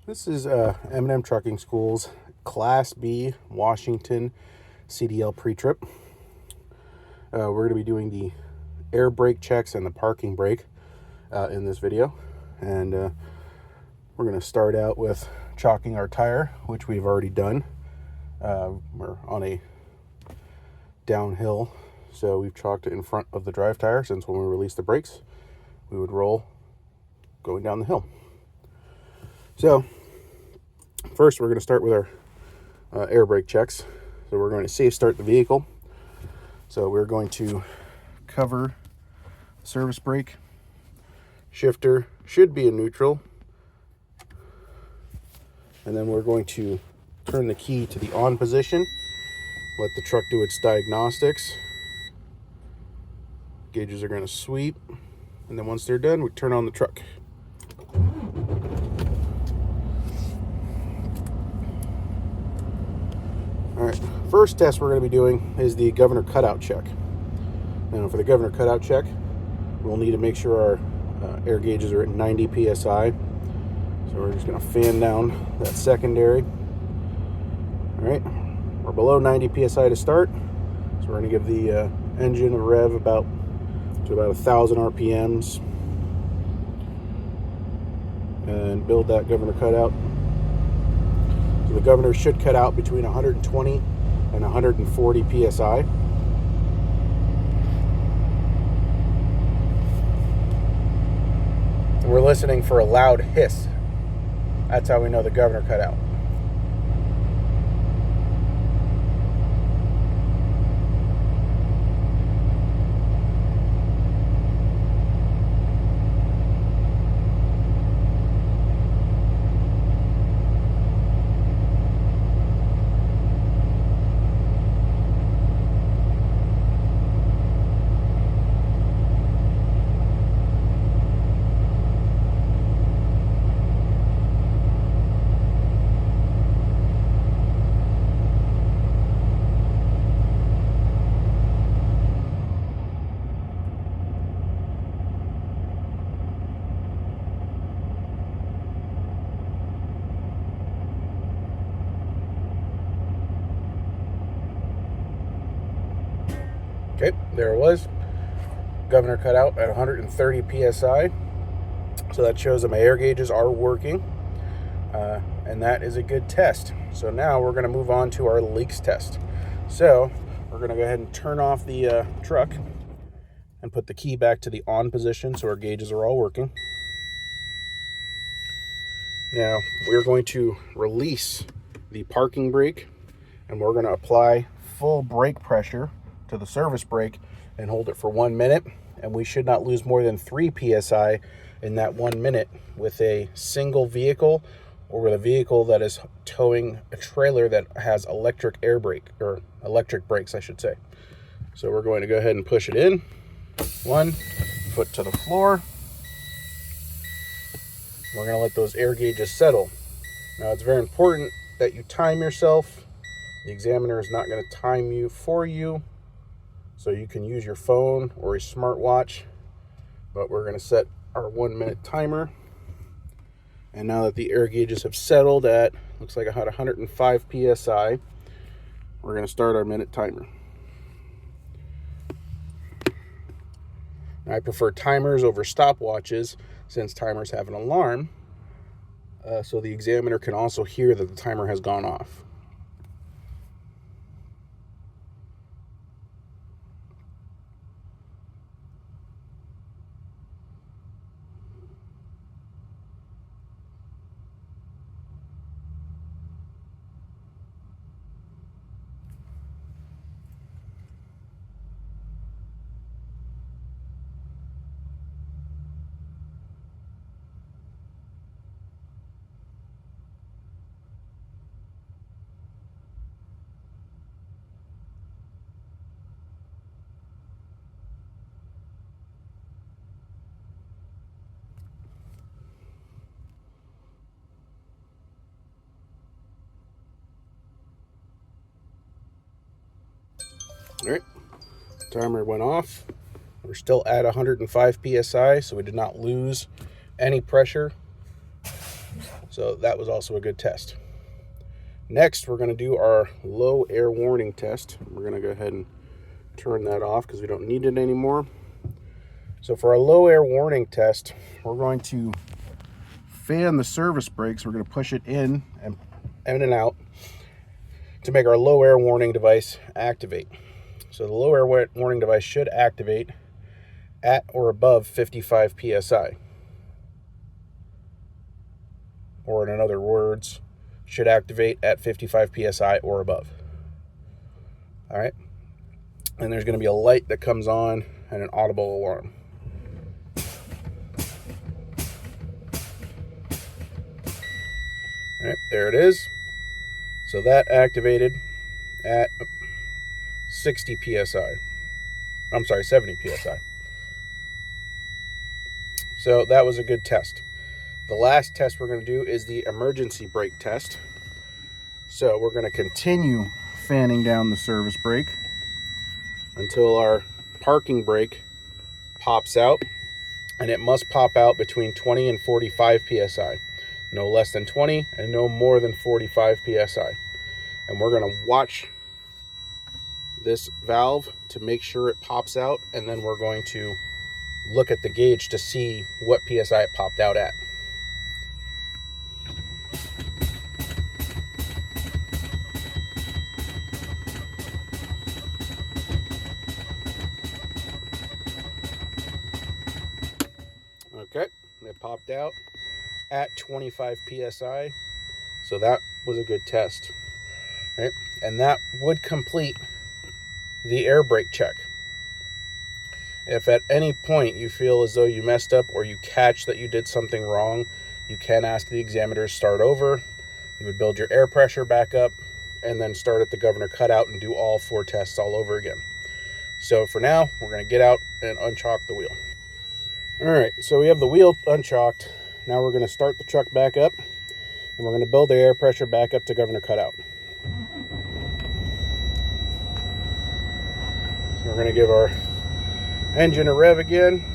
This is M&M Trucking School's Class B Washington CDL pre-trip. We're going to be doing the air brake checks and the parking brake in this video. And we're going to start out with chalking our tire, which we've already done. We're on a downhill, so we've chalked it in front of the drive tire, since when we release the brakes, we would roll going down the hill. So first, we're going to start with our air brake checks. So we're going to safe start the vehicle. So we're going to cover service brake. Shifter should be in neutral. And then we're going to turn the key to the on position. Let the truck do its diagnostics. Gauges are going to sweep. And then once they're done, we turn on the truck. Alright, first test we're going to be doing is the governor cutout check. Now for the governor cutout check, we'll need to make sure our air gauges are at 90 psi. So we're just going to fan down that secondary. Alright, we're below 90 psi to start. So we're going to give the engine a rev to about 1,000 RPMs. And build that governor cutout. So the governor should cut out between 120 and 140 psi. We're listening for a loud hiss. That's how we know the governor cut out. Okay, there it was. Governor cut out at 130 psi. So that shows that my air gauges are working. And that is a good test. So now we're going to move on to our leaks test. So we're going to go ahead and turn off the truck and put the key back to the on position so our gauges are all working. Now we're going to release the parking brake, and we're going to apply full brake pressure to the service brake and hold it for 1 minute. And we should not lose more than 3 psi in that 1 minute with a single vehicle, or with a vehicle that is towing a trailer that has electric air brake, or electric brakes, I should say. So we're going to go ahead and push it in. 1 foot to the floor. We're going to let those air gauges settle. Now it's very important that you time yourself. The examiner is not going to time you for you, so you can use your phone or a smartwatch. But we're going to set our 1 minute timer. And now that the air gauges have settled at, looks like about 105 psi, we're going to start our minute timer. Now, I prefer timers over stopwatches, since timers have an alarm, so the examiner can also hear that the timer has gone off. All right, timer went off. We're still at 105 psi, so we did not lose any pressure So that was also a good test. Next, we're going to do our low air warning test. We're going to go ahead and turn that off because we don't need it anymore. So for our low air warning test, we're going to fan the service brakes. We're going to push it in and out to make our low air warning device activate. So the low air warning device should activate at or above 55 psi. Or in other words, should activate at 55 psi or above. All right. And there's going to be a light that comes on and an audible alarm. All right, there it is. So that activated at 60 psi. I'm sorry, 70 psi. So that was a good test. The last test we're going to do is the emergency brake test. So we're going to continue fanning down the service brake until our parking brake pops out, and it must pop out between 20 and 45 psi. No less than 20 and no more than 45 psi. And we're going to watch this valve to make sure it pops out, and then we're going to look at the gauge to see what psi it popped out at. Okay, it popped out at 25 psi, so that was a good test. Right? And that would complete the air brake check. If at any point you feel as though you messed up or you catch that you did something wrong, you can ask the examiner to start over. You would build your air pressure back up and then start at the governor cutout and do all 4 tests all over again. So for now, we're going to get out and unchock the wheel. All right, so we have the wheel unchocked. Now we're going to start the truck back up, and we're going to build the air pressure back up to governor cutout. So we're going to give our engine a rev again.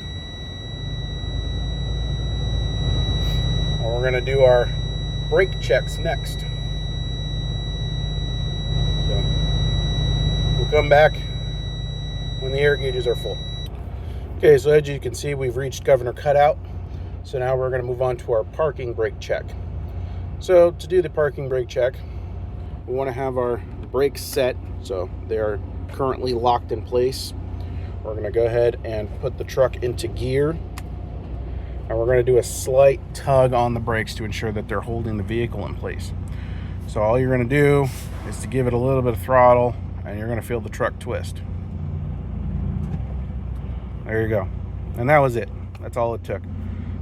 And we're going to do our brake checks next. So we'll come back when the air gauges are full. Okay, so as you can see, we've reached governor cutout. So now we're going to move on to our parking brake check. So to do the parking brake check, we want to have our brakes set so they are currently locked in place. We're going to go ahead and put the truck into gear, and we're going to do a slight tug on the brakes to ensure that they're holding the vehicle in place. So all you're going to do is to give it a little bit of throttle, and you're going to feel the truck twist. There you go. And that was it. That's all it took.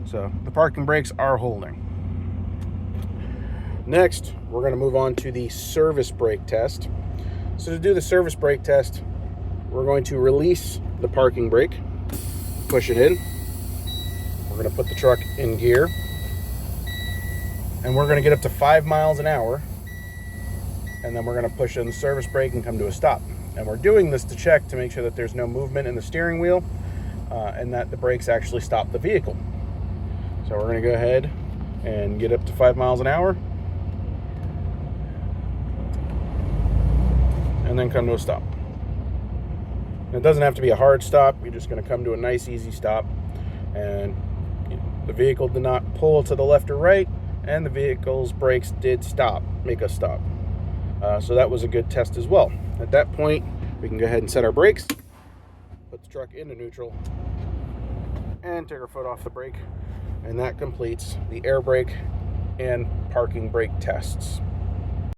So the parking brakes are holding. Next, we're going to move on to the service brake test. So to do the service brake test, we're going to release the parking brake, push it in. We're going to put the truck in gear, and we're going to get up to 5 miles an hour, and then we're going to push in the service brake and come to a stop. And we're doing this to check to make sure that there's no movement in the steering wheel and that the brakes actually stop the vehicle. So we're going to go ahead and get up to 5 miles an hour and then come to a stop. And it doesn't have to be a hard stop. You're just going to come to a nice, easy stop. And the vehicle did not pull to the left or right, and the vehicle's brakes did make us stop. So that was a good test as well. At that point, we can go ahead and set our brakes, put the truck into neutral, and take our foot off the brake. And that completes the air brake and parking brake tests.